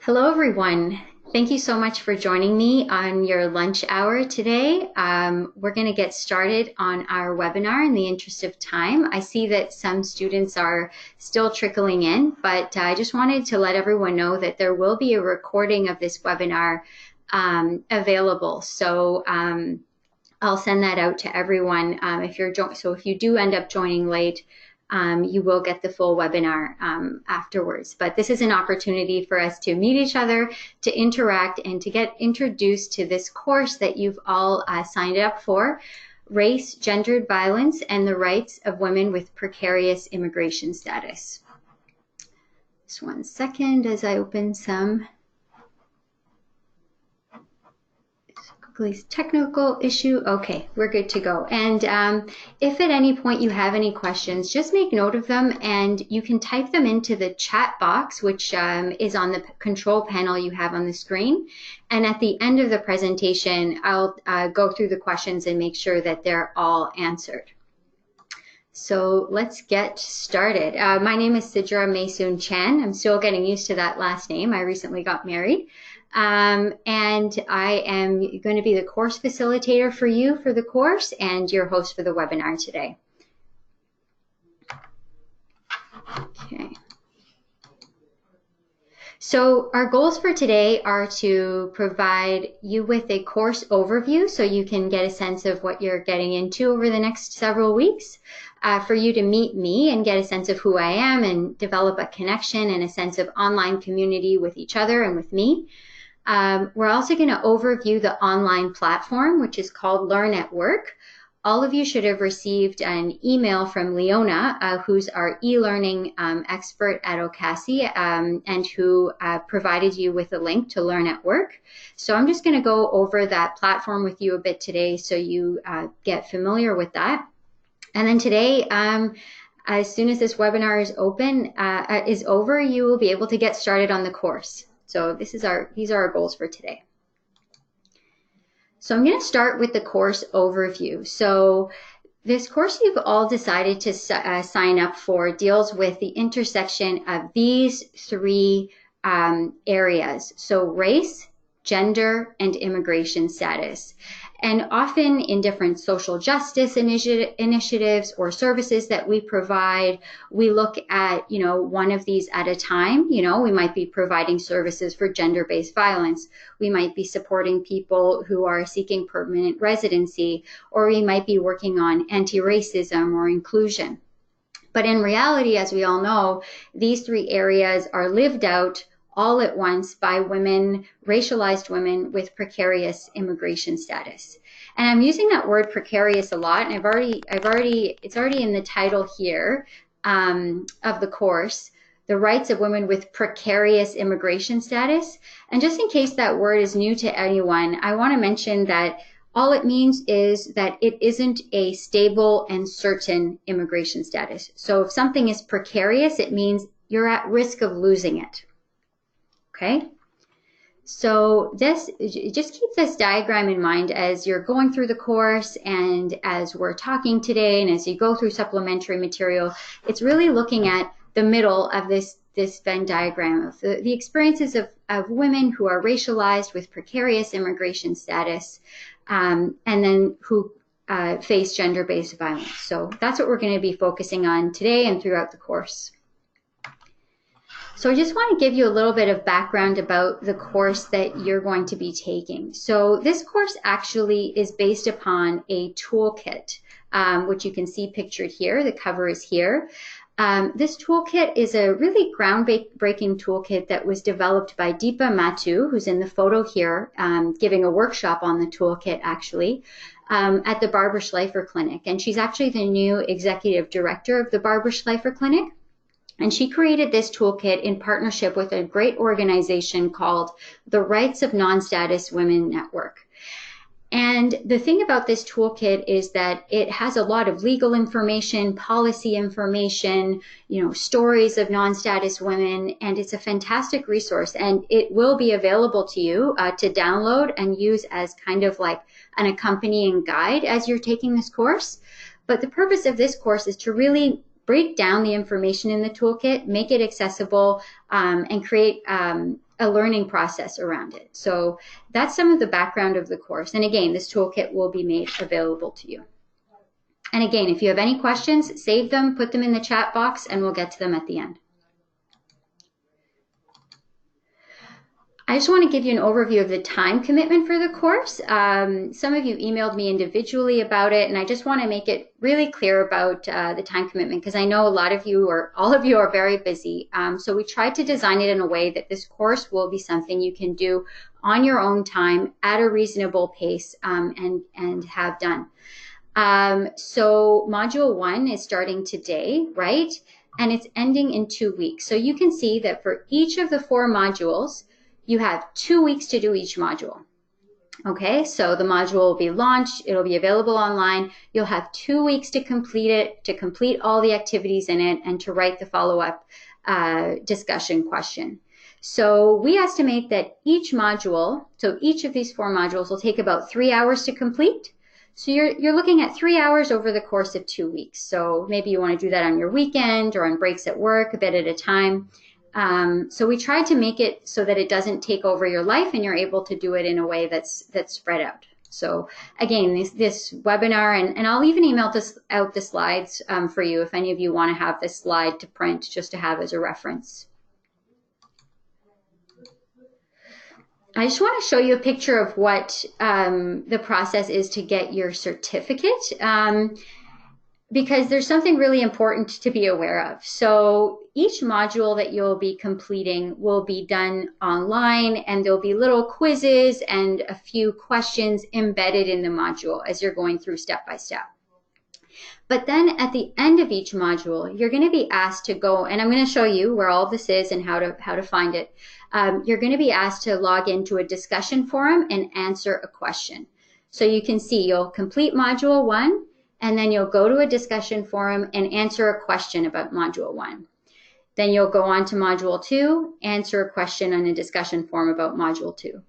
Hello, everyone. Thank you so much for joining me on your lunch hour today. We're going to get started on our webinar in the interest of time. I see that some students are still trickling in, but I just wanted to let everyone know that there will be a recording of this webinar available. So I'll send that out to everyone. If you do end up joining late, you will get the full webinar afterwards. But this is an opportunity for us to meet each other, to interact, and to get introduced to this course that you've all signed up for, Race, Gendered Violence, and the Rights of Women with Precarious Immigration Status. Just 1 second as I open some technical issue. Okay, we're good to go. And if at any point you have any questions, just make note of them and you can type them into the chat box, which is on the control panel you have on the screen. And at the end of the presentation, I'll go through the questions and make sure that they're all answered. So let's get started. My name is Sidra Maysoon Chan. I'm still getting used to that last name. I recently got married. And I am going to be the course facilitator for you for the course and your host for the webinar today. Okay. So our goals for today are to provide you with a course overview so you can get a sense of what you're getting into over the next several weeks, for you to meet me and get a sense of who I am and develop a connection and a sense of online community with each other and with me. We're also going to overview the online platform, which is called LearnAtWork. All of you should have received an email from Leona, who's our e-learning expert at OCASI, and who provided you with a link to LearnAtWork. So I'm just going to go over that platform with you a bit today so you get familiar with that. And then today, as soon as this webinar is over, you will be able to get started on the course. So these are our goals for today. So I'm going to start with the course overview. So this course you've all decided to sign up for deals with the intersection of these three areas. So race, gender, and immigration status. And often in different social justice initiatives or services that we provide, we look at, one of these at a time. We might be providing services for gender-based violence. We might be supporting people who are seeking permanent residency, or we might be working on anti-racism or inclusion. But in reality, as we all know, these three areas are lived out all at once by women, racialized women with precarious immigration status. And I'm using that word precarious a lot, and it's already in the title here of the course, the rights of women with precarious immigration status. And just in case that word is new to anyone, I want to mention that all it means is that it isn't a stable and certain immigration status. So if something is precarious, it means you're at risk of losing it. Okay, so just keep this diagram in mind as you're going through the course and as we're talking today and as you go through supplementary material. It's really looking at the middle of this Venn diagram of the experiences of women who are racialized with precarious immigration status and then who face gender-based violence. So that's what we're going to be focusing on today and throughout the course. So I just want to give you a little bit of background about the course that you're going to be taking. So this course actually is based upon a toolkit, which you can see pictured here. The cover is here. This toolkit is a really groundbreaking toolkit that was developed by Deepa Mattu, who's in the photo here, giving a workshop on the toolkit actually, at the Barbara Schleifer Clinic. And she's actually the new executive director of the Barbara Schleifer Clinic. And she created this toolkit in partnership with a great organization called the Rights of Non-Status Women Network. And the thing about this toolkit is that it has a lot of legal information, policy information, stories of non-status women, and it's a fantastic resource. And it will be available to you to download and use as kind of like an accompanying guide as you're taking this course. But the purpose of this course is to really break down the information in the toolkit, make it accessible, and create a learning process around it. So that's some of the background of the course. And again, this toolkit will be made available to you. And again, if you have any questions, save them, put them in the chat box, and we'll get to them at the end. I just want to give you an overview of the time commitment for the course. Some of you emailed me individually about it, and I just want to make it really clear about the time commitment, because I know a lot of you, or all of you, are very busy. So we tried to design it in a way that this course will be something you can do on your own time at a reasonable pace, and have done. So module 1 is starting today, right? And it's ending in 2 weeks. So you can see that for each of the 4 modules, you have 2 weeks to do each module. Okay, so the module will be launched, it'll be available online. You'll have 2 weeks to complete it, to complete all the activities in it, and to write the follow-up discussion question. So we estimate that each module, so each of these 4 modules, will take about 3 hours to complete. So you're looking at 3 hours over the course of 2 weeks. So maybe you want to do that on your weekend or on breaks at work, a bit at a time. So we tried to make it so that it doesn't take over your life, and you're able to do it in a way that's spread out. So again, this webinar, and I'll even email out the slides for you if any of you want to have this slide to print, just to have as a reference. I just want to show you a picture of what the process is to get your certificate, because there's something really important to be aware of. So each module that you'll be completing will be done online, and there'll be little quizzes and a few questions embedded in the module as you're going through step by step. But then at the end of each module, you're going to be asked to go, and I'm going to show you where all this is and how to find it. You're going to be asked to log into a discussion forum and answer a question. So you can see you'll complete module 1, and then you'll go to a discussion forum and answer a question about module 1. Then you'll go on to module 2, answer a question on a discussion forum about module 2.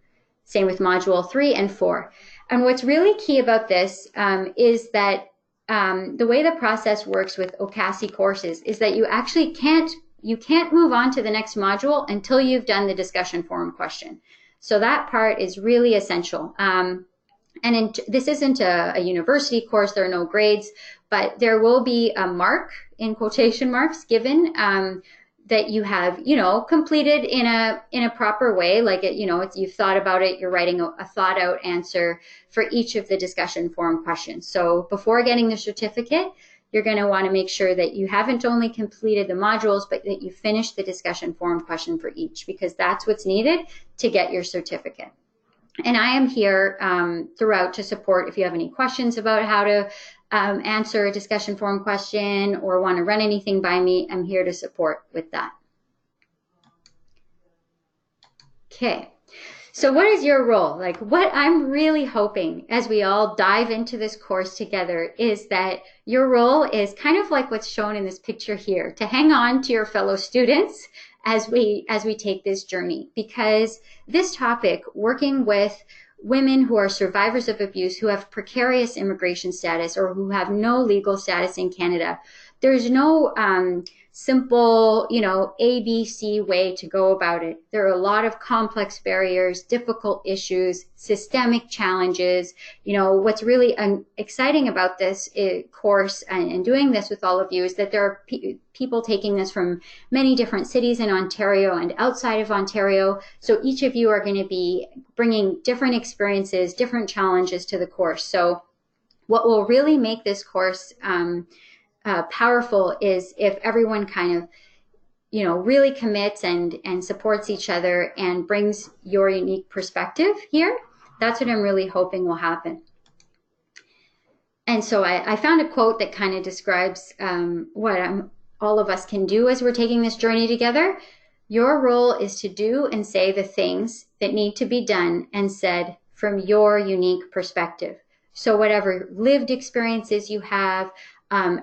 Same with module 3 and 4. And what's really key about this is that the way the process works with OCASI courses is that you actually can't move on to the next module until you've done the discussion forum question. So that part is really essential. This isn't a university course, there are no grades, but there will be a mark, in quotation marks, given that you have, completed in a proper way, like you've thought about it, you're writing a thought out answer for each of the discussion forum questions. So before getting the certificate, you're going to want to make sure that you haven't only completed the modules, but that you finished the discussion forum question for each, because that's what's needed to get your certificate. And I am here throughout to support if you have any questions about how to answer a discussion forum question or want to run anything by me. I'm here to support with that. Okay, so what is your role? Like, what I'm really hoping as we all dive into this course together is that your role is kind of like what's shown in this picture here, to hang on to your fellow students as we take this journey, because this topic, working with women who are survivors of abuse, who have precarious immigration status or who have no legal status in Canada, there's no simple, ABC way to go about it. There are a lot of complex barriers, difficult issues, systemic challenges. What's really exciting about this course and doing this with all of you is that there are people taking this from many different cities in Ontario and outside of Ontario. So each of you are going to be bringing different experiences, different challenges to the course. So what will really make this course powerful is if everyone kind of, really commits and supports each other and brings your unique perspective here. That's what I'm really hoping will happen. And so I found a quote that kind of describes what all of us can do as we're taking this journey together. Your role is to do and say the things that need to be done and said from your unique perspective. So whatever lived experiences you have,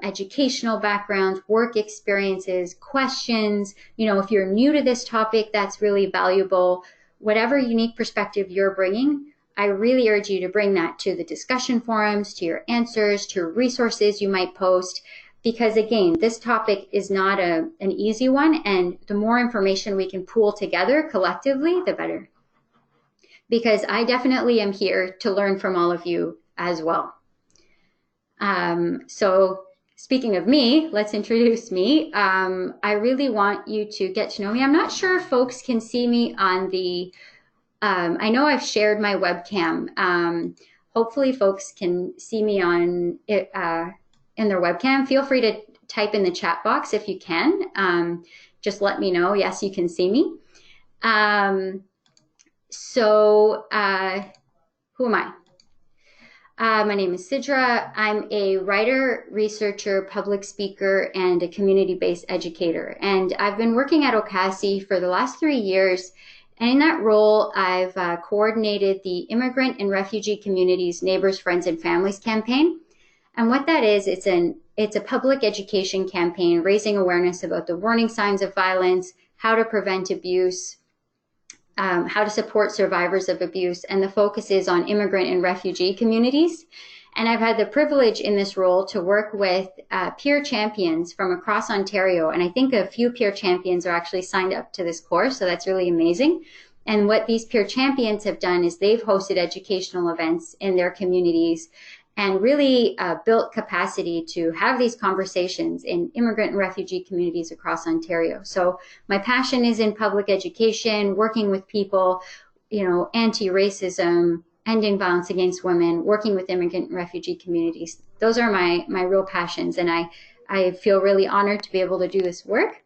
educational backgrounds, work experiences, questions, if you're new to this topic, that's really valuable. Whatever unique perspective you're bringing, I really urge you to bring that to the discussion forums, to your answers, to resources you might post. because again, this topic is not an easy one, and the more information we can pool together collectively, the better. Because I definitely am here to learn from all of you as well. So speaking of me, let's introduce me. I really want you to get to know me. I'm not sure if folks can see me on the, I know I've shared my webcam. Hopefully folks can see me on it, in their webcam. Feel free to type in the chat box if you can. Just let me know. Yes, you can see me. Who am I? My name is Sidra. I'm a writer, researcher, public speaker, and a community-based educator. And I've been working at OCASI for the last 3 years. And in that role, I've coordinated the Immigrant and Refugee Communities Neighbors, Friends, and Families campaign. And what that is, it's a public education campaign raising awareness about the warning signs of violence, how to prevent abuse, how to support survivors of abuse, and the focus is on immigrant and refugee communities. And I've had the privilege in this role to work with peer champions from across Ontario, and I think a few peer champions are actually signed up to this course, so that's really amazing. And what these peer champions have done is they've hosted educational events in their communities and really built capacity to have these conversations in immigrant and refugee communities across Ontario. So my passion is in public education, working with people, anti-racism, ending violence against women, working with immigrant and refugee communities. Those are my real passions, and I feel really honored to be able to do this work.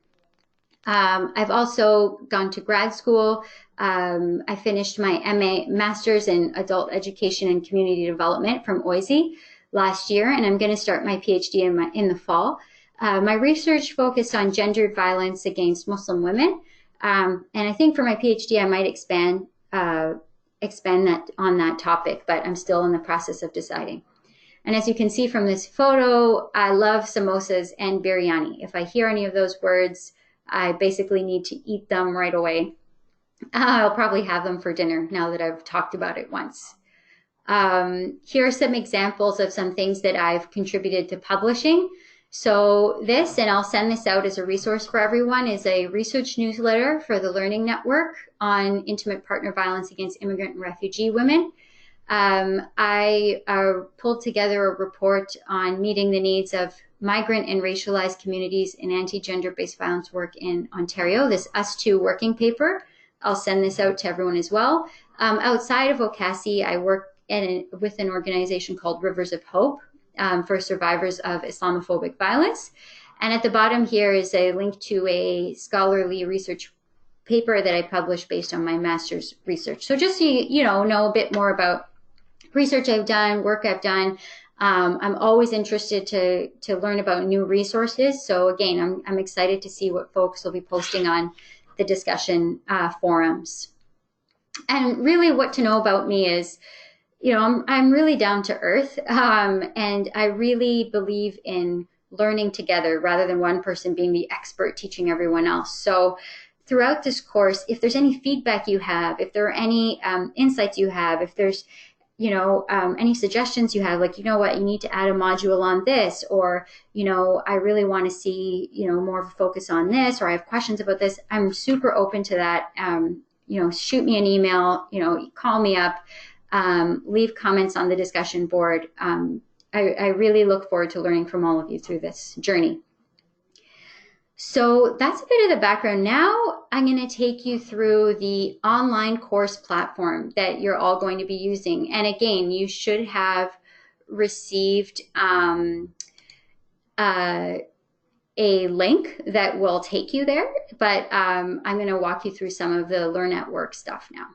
I've also gone to grad school. I finished my Master's in Adult Education and Community Development from OISE last year, and I'm going to start my PhD in the fall. My research focused on gendered violence against Muslim women, and I think for my PhD I might expand that on that topic, but I'm still in the process of deciding. And as you can see from this photo, I love samosas and biryani. If I hear any of those words, I basically need to eat them right away. I'll probably have them for dinner now that I've talked about it once. Here are some examples of some things that I've contributed to publishing. So this, and I'll send this out as a resource for everyone, is a research newsletter for the LearnAtWork on intimate partner violence against immigrant and refugee women. I pulled together a report on meeting the needs of migrant and racialized communities in anti-gender-based violence work in Ontario, this Us Too working paper. I'll send this out to everyone as well. Outside of OCASI, I work with an organization called Rivers of Hope for survivors of Islamophobic violence. And at the bottom here is a link to a scholarly research paper that I published based on my master's research. So just so you know a bit more about research I've done, work I've done. I'm always interested to learn about new resources. So again, I'm excited to see what folks will be posting on the discussion forums. And really what to know about me is, I'm really down to earth, and I really believe in learning together rather than one person being the expert teaching everyone else. So throughout this course, if there's any feedback you have, if there are any insights you have, if there's any suggestions you have, like, you need to add a module on this, or, I really want to see, more of a focus on this, or I have questions about this, I'm super open to that. Shoot me an email, call me up, leave comments on the discussion board. I really look forward to learning from all of you through this journey. So that's a bit of the background. Now I'm going to take you through the online course platform that you're all going to be using. And again, you should have received a link that will take you there, but I'm going to walk you through some of the LearnAtWork stuff now.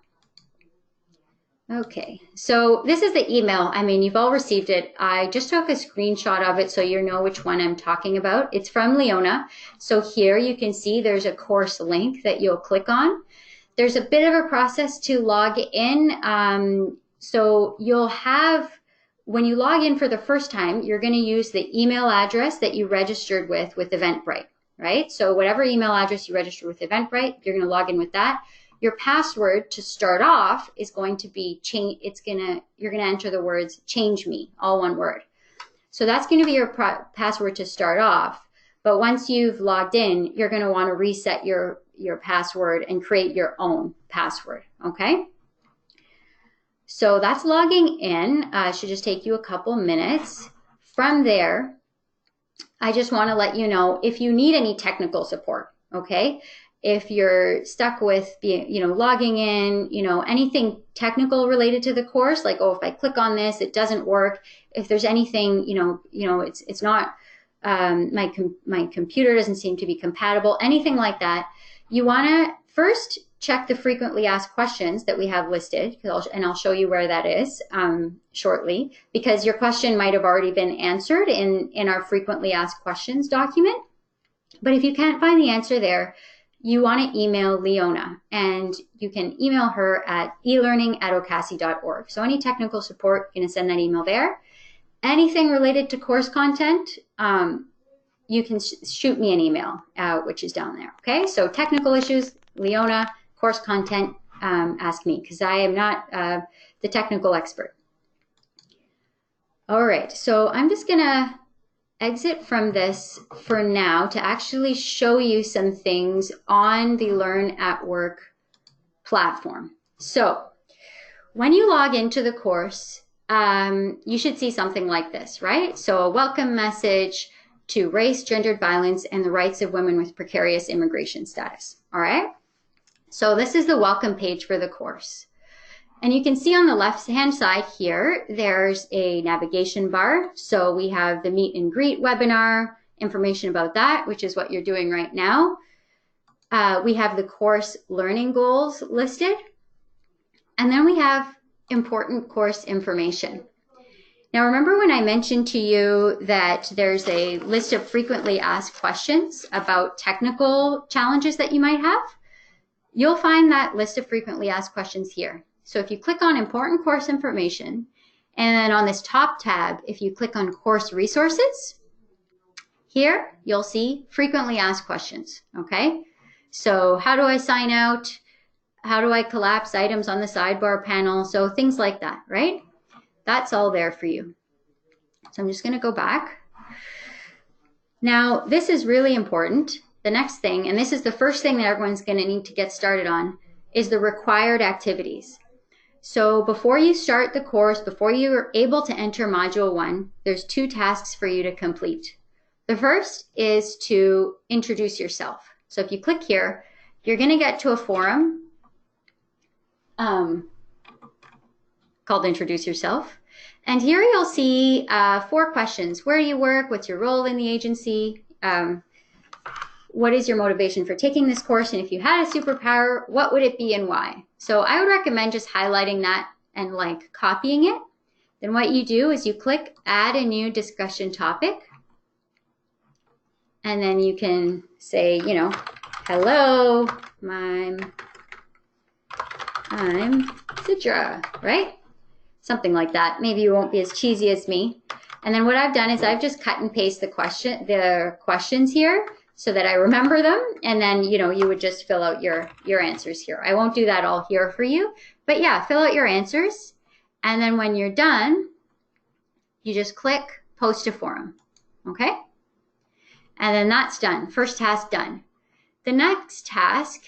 Okay, so this is the email. You've all received it. I just took a screenshot of it so you know which one I'm talking about. It's from Leona. So here you can see there's a course link that you'll click on. There's a bit of a process to log in. So you'll have, when you log in for the first time, you're going to use the email address that you registered with Eventbrite, right? So whatever email address you registered with Eventbrite, you're going to log in with that. Your password to start off is going to be you're going to enter the words "change me," all one word. So that's going to be your password to start off. But once you've logged in, you're going to want to reset your password and create your own password, okay? So that's logging in. It should just take you a couple minutes. From there, I just want to let you know if you need any technical support, okay? If you're stuck with logging in, anything technical related to the course, like, oh, if I click on this, it doesn't work. If there's anything, it's not, my computer doesn't seem to be compatible, anything like that, you want to first check the frequently asked questions that we have listed, and I'll show you where that is shortly, because your question might have already been answered in our frequently asked questions document. But if you can't find the answer there, you want to email Leona, and you can email her at elearning@ocasi.org. So any technical support, you're going to send that email there. Anything related to course content, you can shoot me an email, which is down there. Okay, so technical issues, Leona. Course content, ask me, because I am not the technical expert. All right, so I'm just going to exit from this for now to actually show you some things on the LearnAtWork platform. So when you log into the course, you should see something like this, right? So a welcome message to race, gendered violence, and the rights of women with precarious immigration status. All right? So this is the welcome page for the course. And you can see on the left-hand side here, there's a navigation bar. So we have the meet and greet webinar, information about that, which is what you're doing right now. We have the course learning goals listed. And then we have important course information. Now, remember when I mentioned to you that there's a list of frequently asked questions about technical challenges that you might have? You'll find that list of frequently asked questions here. So if you click on important course information, and then on this top tab, if you click on course resources, here you'll see frequently asked questions, okay? So how do I sign out? How do I collapse items on the sidebar panel? So things like that, right? That's all there for you. So I'm just going to go back. Now, this is really important. The next thing, and this is the first thing that everyone's going to need to get started on, is the required activities. So before you start the course, before you are able to enter Module 1, there's 2 tasks for you to complete. The first is to introduce yourself. So if you click here, you're going to get to a forum called Introduce Yourself. And here you'll see 4 questions. Where do you work? What's your role in the agency? What is your motivation for taking this course? And if you had a superpower, what would it be and why? So I would recommend just highlighting that and like copying it. Then what you do is you click Add a New Discussion Topic. And then you can say, hello, I'm Sidra, right? Something like that. Maybe you won't be as cheesy as me. And then what I've done is I've just cut and paste the questions here so that I remember them. And then, you would just fill out your answers here. I won't do that all here for you, but yeah, fill out your answers. And then when you're done, you just click Post to Forum, okay? And then that's done. First task done. The next task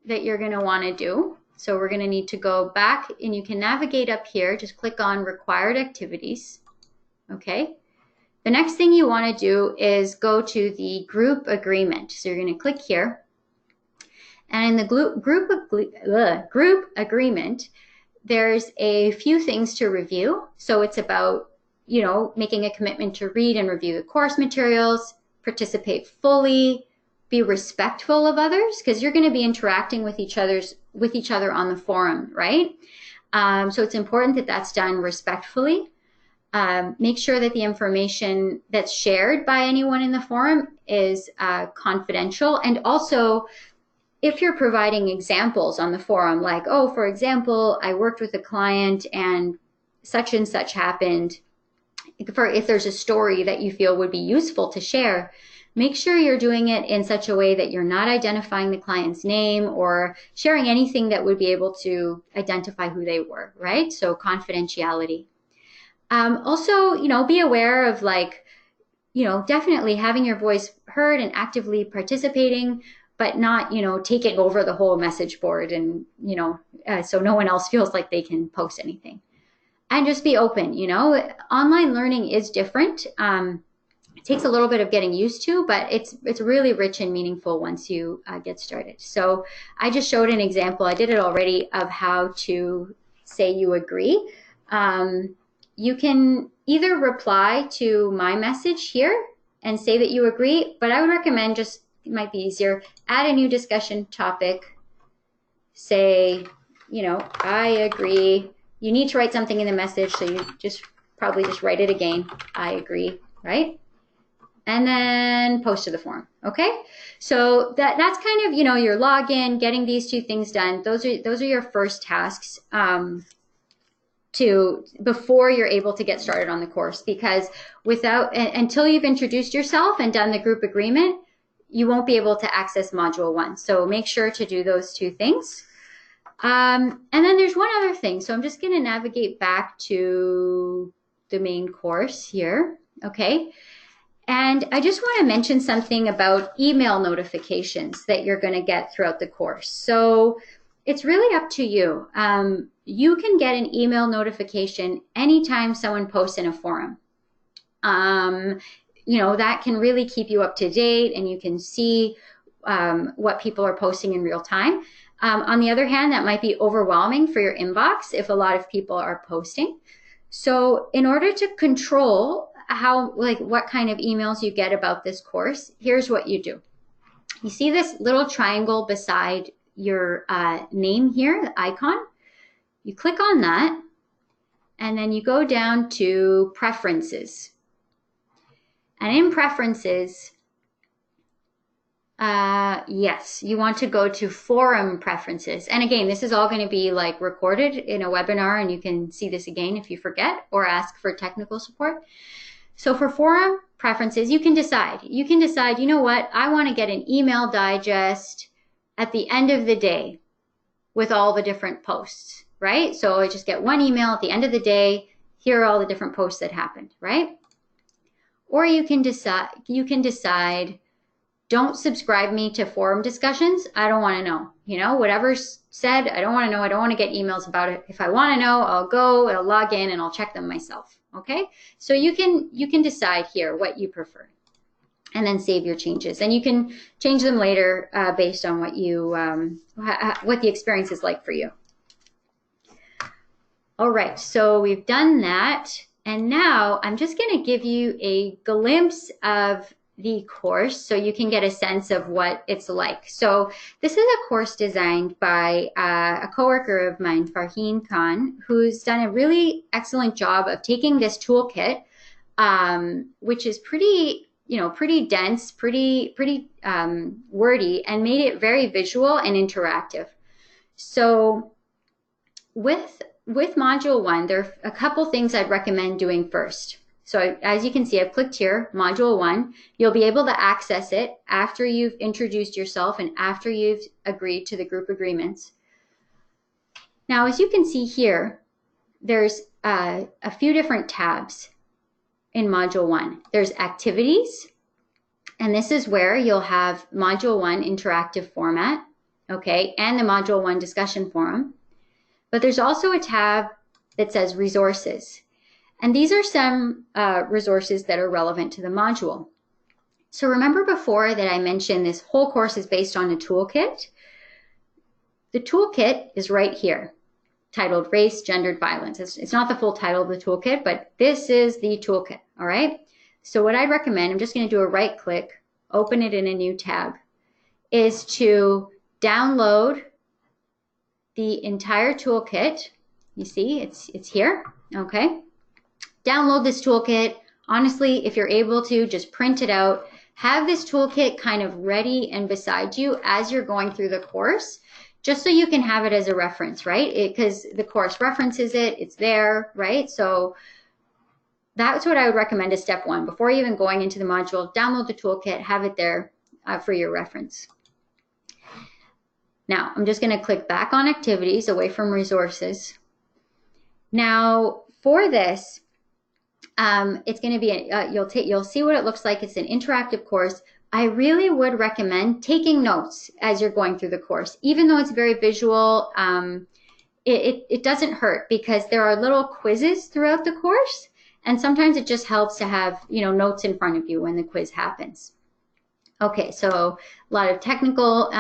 that you're going to want to do, so we're going to need to go back, and you can navigate up here. Just click on Required Activities, okay? The next thing you want to do is go to the group agreement. So you're going to click here. And in the group agreement, there's a few things to review. So it's about, making a commitment to read and review the course materials, participate fully, be respectful of others, because you're going to be interacting with each other on the forum, right? So it's important that that's done respectfully. Make sure that the information that's shared by anyone in the forum is confidential. And also, if you're providing examples on the forum, like, oh, for example, I worked with a client and such happened, if there's a story that you feel would be useful to share, make sure you're doing it in such a way that you're not identifying the client's name or sharing anything that would be able to identify who they were, right? So confidentiality. Also, be aware of definitely having your voice heard and actively participating, but not, taking over the whole message board and, so no one else feels like they can post anything. And just be open, online learning is different. It takes a little bit of getting used to, but it's really rich and meaningful once you get started. So I just showed an example. I did it already of how to say you agree. You can either reply to my message here and say that you agree, but I would recommend it might be easier, add a new discussion topic, say, I agree. You need to write something in the message, so you probably just write it again, I agree, right? And then post to the forum, okay? So that's kind of, your login, getting these two things done. Those are your first tasks before you're able to get started on the course, because until you've introduced yourself and done the group agreement, you won't be able to access module 1. So make sure to do those two things. And then there's one other thing. So I'm just going to navigate back to the main course here, okay? And I just want to mention something about email notifications that you're going to get throughout the course. So it's really up to you. You can get an email notification anytime someone posts in a forum. That can really keep you up to date, and you can see what people are posting in real time. On the other hand, that might be overwhelming for your inbox if a lot of people are posting. So in order to control what kind of emails you get about this course, here's what you do. You see this little triangle beside your name here, the icon? You click on that, and then you go down to Preferences. And in Preferences, yes, you want to go to Forum Preferences. And again, this is all going to be recorded in a webinar, and you can see this again if you forget or ask for technical support. So for Forum Preferences, you can decide. You know what? I want to get an email digest at the end of the day with all the different posts, right? So I just get one email at the end of the day. Here are all the different posts that happened, right? Or you can decide, don't subscribe me to forum discussions. I don't want to know. Whatever's said, I don't want to know. I don't want to get emails about it. If I want to know, I'll log in and I'll check them myself. Okay? So you can decide here what you prefer, and then save your changes. And you can change them later based on what the experience is like for you. All right, so we've done that. And now I'm just going to give you a glimpse of the course so you can get a sense of what it's like. So this is a course designed by a coworker of mine, Farheen Khan, who's done a really excellent job of taking this toolkit, which is pretty dense, pretty wordy, and made it very visual and interactive. So with Module 1, there are a couple things I'd recommend doing first. So as you can see, I've clicked here, Module 1. You'll be able to access it after you've introduced yourself and after you've agreed to the group agreements. Now, as you can see here, there's a few different tabs in Module 1. There's Activities, and this is where you'll have Module 1 interactive format, okay, and the Module 1 discussion forum. But there's also a tab that says Resources. And these are some resources that are relevant to the module. So remember before that I mentioned this whole course is based on a toolkit? The toolkit is right here, titled Race, Gendered Violence. It's not the full title of the toolkit, but this is the toolkit, all right? So what I'd recommend, I'm just going to do a right click, open it in a new tab, is to download the entire toolkit. You see, it's here, okay? Download this toolkit. Honestly, if you're able to, just print it out. Have this toolkit kind of ready and beside you as you're going through the course, just so you can have it as a reference, right? Because the course references it, it's there, right? So that's what I would recommend as step 1. Before even going into the module, download the toolkit, have it there for your reference. Now, I'm just going to click back on Activities, away from Resources. Now, for this, It's going to be, you'll see what it looks like. It's an interactive course. I really would recommend taking notes as you're going through the course. Even though it's very visual, it doesn't hurt because there are little quizzes throughout the course. And sometimes it just helps to have, notes in front of you when the quiz happens. Okay, so a lot of technical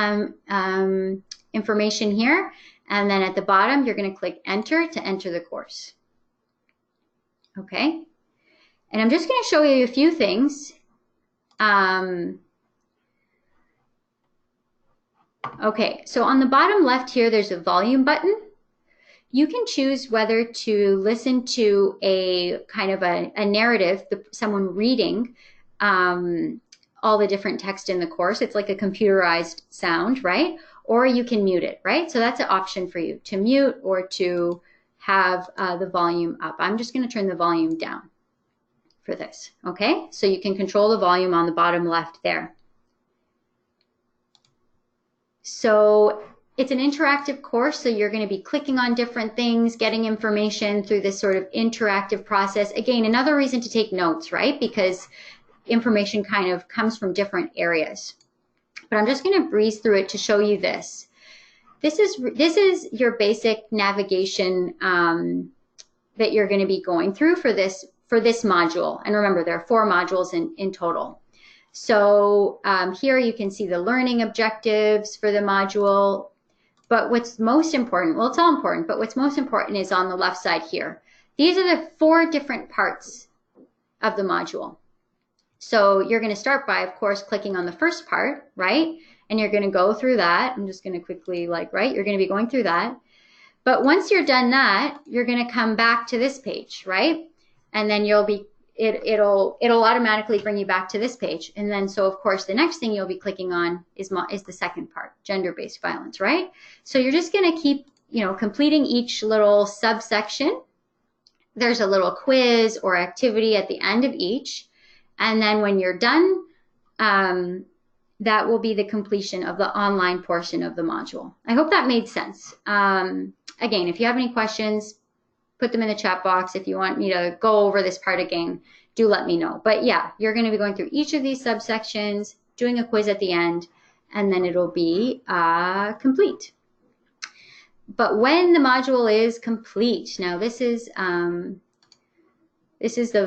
information here. And then at the bottom, you're going to click Enter to enter the course. Okay, and I'm just going to show you a few things. Okay, so on the bottom left here, there's a volume button. You can choose whether to listen to a kind of a narrative, someone reading all the different text in the course. It's like a computerized sound, right? Or you can mute it, right? So that's an option for you to mute or to have the volume up. I'm just going to turn the volume down for this, okay? So you can control the volume on the bottom left there. So it's an interactive course, so you're going to be clicking on different things, getting information through this sort of interactive process. Again, another reason to take notes, right? Because information kind of comes from different areas. But I'm just going to breeze through it to show you this. This is your basic navigation that you're going to be going through for this module. And remember, there are 4 modules in total. So here you can see the learning objectives for the module. But what's most important, well, it's all important, but what's most important is on the left side here. These are the 4 different parts of the module. So you're going to start by, of course, clicking on the first part, right? And you're going to go through that. I'm just going to quickly, you're going to be going through that. But once you're done that, you're going to come back to this page, right? And then it'll automatically bring you back to this page. And then, so of course, the next thing you'll be clicking on is the second part, gender-based violence, right? So you're just going to keep, completing each little subsection. There's a little quiz or activity at the end of each. And then when you're done, that will be the completion of the online portion of the module. I hope that made sense. Again, if you have any questions, put them in the chat box. If you want me to go over this part again, do let me know. But yeah, you're going to be going through each of these subsections, doing a quiz at the end, and then it'll be complete. But when the module is complete, now this is the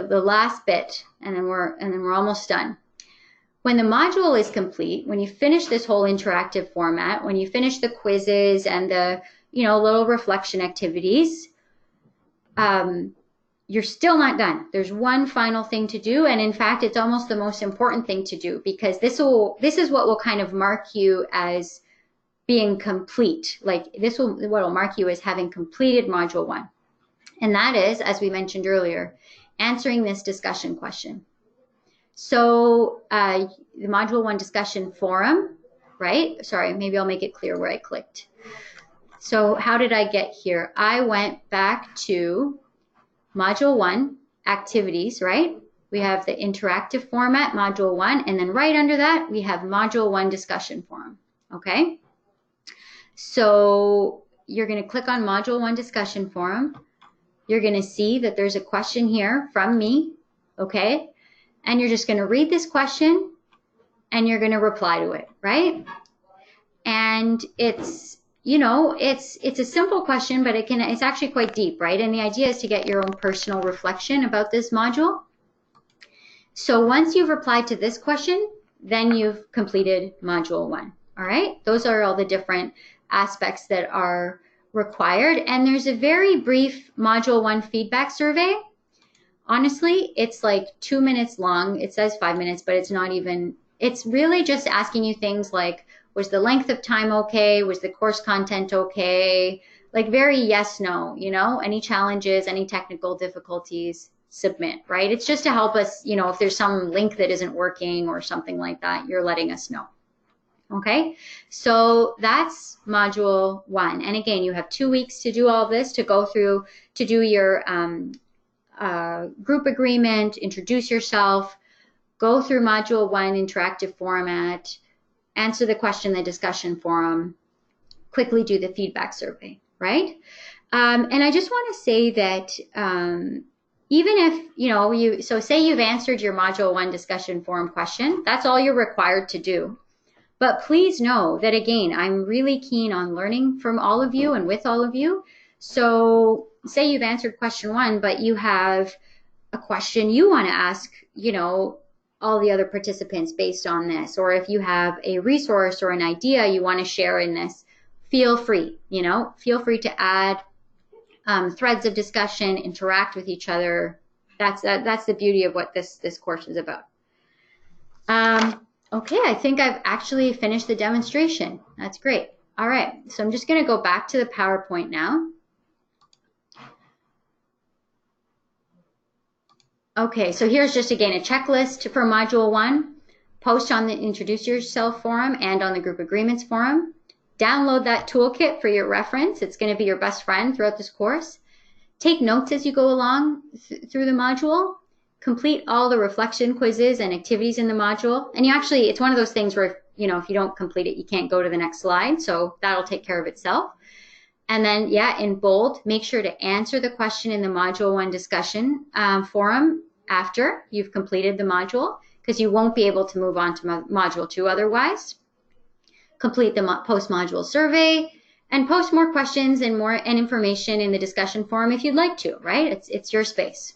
last bit, and then we're almost done. When the module is complete, when you finish this whole interactive format, when you finish the quizzes and the little reflection activities, you're still not done. There's one final thing to do, and in fact, it's almost the most important thing to do, because this is what will kind of mark you as being complete. What will mark you as having completed module 1, and that is, as we mentioned earlier, answering this discussion question. So the module 1 discussion forum, right? Sorry, maybe I'll make it clear where I clicked. So how did I get here? I went back to module 1 activities, right? We have the interactive format, module 1, and then right under that, we have module 1 discussion forum, okay? So you're going to click on module 1 discussion forum. You're going to see that there's a question here from me, okay? And you're just going to read this question and you're going to reply to it, right? And it's, it's a simple question, but it's actually quite deep, right? And the idea is to get your own personal reflection about this module. So once you've replied to this question, then you've completed module 1, all right? Those are all the different aspects that are required. And there's a very brief module 1 feedback survey. Honestly, it's like 2 minutes long. It says 5 minutes, but it's not even, it's really just asking you things like, was the length of time okay? Was the course content okay? Like very yes, no, any challenges, any technical difficulties, submit, right? It's just to help us, if there's some link that isn't working or something like that, you're letting us know. Okay, so that's module 1. And again, you have 2 weeks to do all this, to go through, to do your group agreement, introduce yourself, go through module 1 interactive format, answer the question in the discussion forum, quickly do the feedback survey, right? And I just want to say that even if, so say you've answered your Module 1 discussion forum question, that's all you're required to do. But please know that, again, I'm really keen on learning from all of you and with all of you. So say you've answered question 1, but you have a question you want to ask, all the other participants based on this, or if you have a resource or an idea you want to share in this, feel free, feel free to add threads of discussion, interact with each other. That's the beauty of what this course is about. Okay, I think I've actually finished the demonstration. That's great. All right, so I'm just going to go back to the PowerPoint now. Okay, so here's just, again, a checklist for Module 1. Post on the Introduce Yourself forum and on the Group Agreements forum. Download that toolkit for your reference. It's going to be your best friend throughout this course. Take notes as you go along through the module. Complete all the reflection quizzes and activities in the module. And it's one of those things where, if you don't complete it, you can't go to the next slide. So that'll take care of itself. And then, in bold, make sure to answer the question in the Module 1 discussion forum after you've completed the module, because you won't be able to move on to Module 2 otherwise. Complete the post-module survey and post more questions and information in the discussion forum if you'd like to, right? It's your space.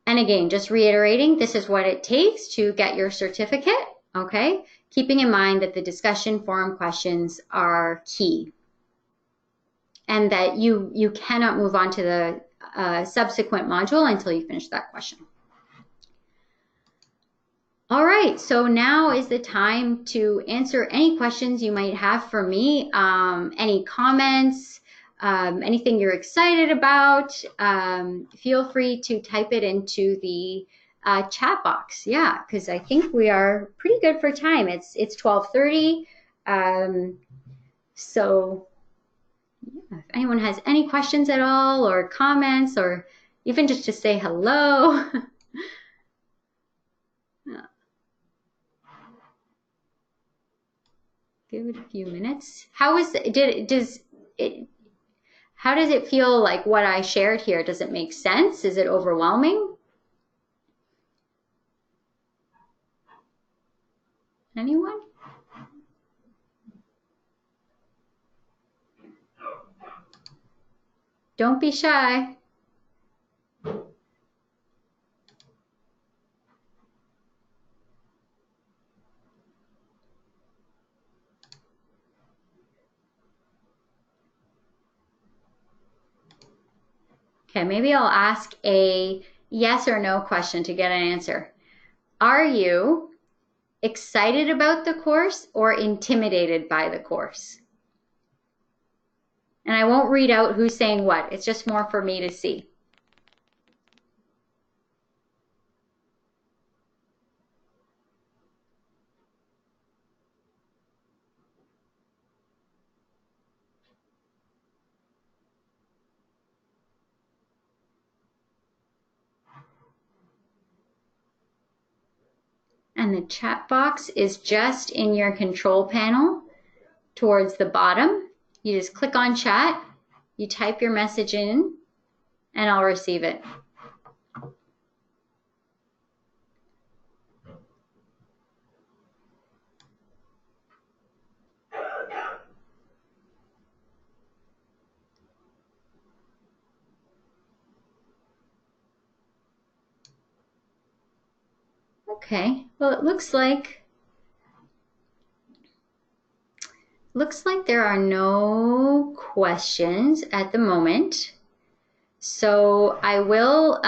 And again, just reiterating, this is what it takes to get your certificate, okay? Keeping in mind that the discussion forum questions are key and that you cannot move on to the subsequent module until you finish that question. All right, so now is the time to answer any questions you might have for me, any comments, anything you're excited about. Feel free to type it into the chat box. Yeah, because I think we are pretty good for time. It's 12:30. So yeah, if anyone has any questions at all or comments or even just to say hello. Give it a few minutes. How does it feel like what I shared here? Does it make sense? Is it overwhelming? Anyone? Don't be shy. Okay, maybe I'll ask a yes or no question to get an answer. Are you excited about the course or intimidated by the course? And I won't read out who's saying what. It's just more for me to see. And the chat box is just in your control panel towards the bottom. You just click on chat, you type your message in, and I'll receive it. Okay, well, it looks like there are no questions at the moment. So I will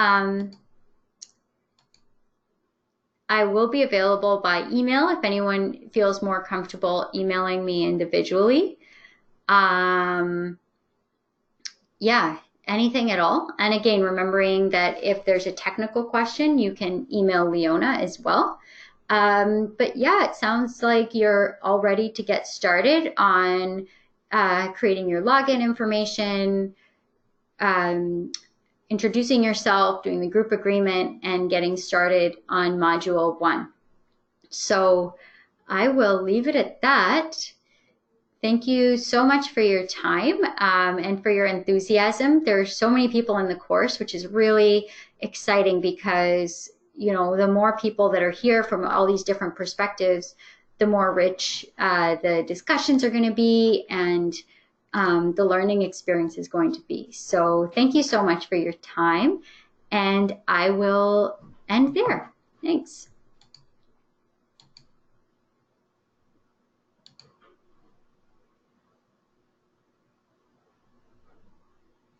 be available by email if anyone feels more comfortable emailing me individually. Yeah, anything at all. And again, remembering that if there's a technical question, you can email Leona as well. But yeah, it sounds like you're all ready to get started on creating your login information, introducing yourself, doing the group agreement, and getting started on Module 1. So I will leave it at that. Thank you so much for your time and for your enthusiasm. There are so many people in the course, which is really exciting because, you know, the more people that are here from all these different perspectives, the more rich the discussions are going to be and the learning experience is going to be. So thank you so much for your time, and I will end there. Thanks.